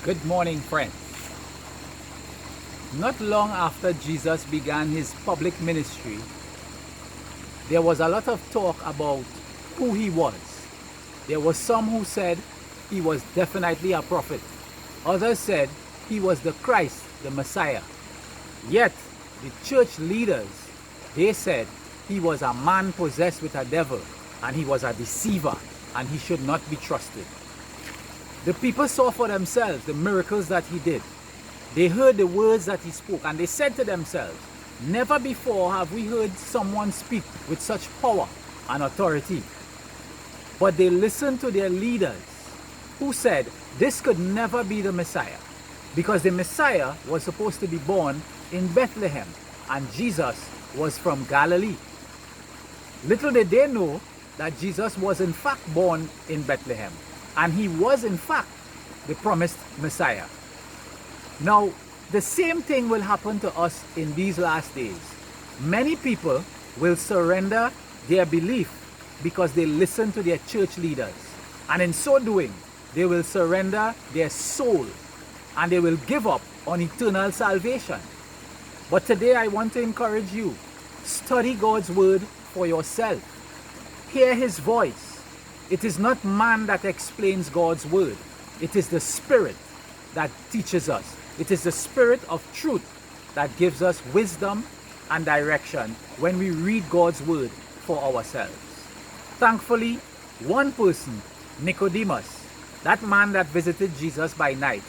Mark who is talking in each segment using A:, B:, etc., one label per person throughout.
A: Good morning, friends. Not long after Jesus began his public ministry, there was a lot of talk about who he was. There was some who said he was definitely a prophet. Others said he was the Christ, the Messiah. Yet, the church leaders, they said he was a man possessed with a devil, and he was a deceiver, and he should not be trusted. The people saw for themselves the miracles that he did. They heard the words that he spoke, and they said to themselves, never before have we heard someone speak with such power and authority. But they listened to their leaders, who said this could never be the Messiah, because the Messiah was supposed to be born in Bethlehem, and Jesus was from Galilee. Little did they know that Jesus was in fact born in Bethlehem, and he was in fact the promised Messiah. Now, the same thing will happen to us in these last days. Many people will surrender their belief because they listen to their church leaders, and in so doing, they will surrender their soul and they will give up on eternal salvation. But today I want to encourage you, study God's word for yourself. Hear his voice. It is not man that explains God's word. It is the Spirit that teaches us. It is the Spirit of truth that gives us wisdom and direction when we read God's word for ourselves. Thankfully, one person, Nicodemus, that man that visited Jesus by night,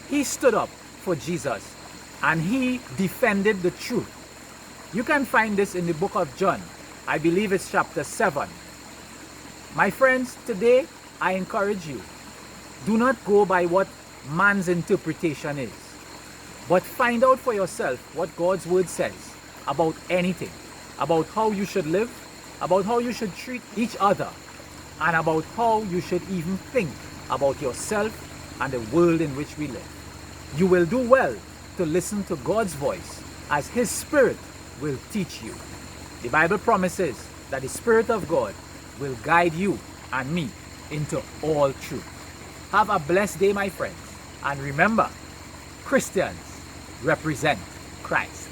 A: he stood up for Jesus and he defended the truth. You can find this in the book of John. I believe it's chapter 7. My friends, today I encourage you, do not go by what man's interpretation is, but find out for yourself what God's word says about anything, about how you should live, about how you should treat each other, and about how you should even think about yourself and the world in which we live. You will do well to listen to God's voice, as his Spirit will teach you. The Bible promises that the Spirit of God will guide you and me into all truth. Have a blessed day, my friends, and remember, Christians represent Christ.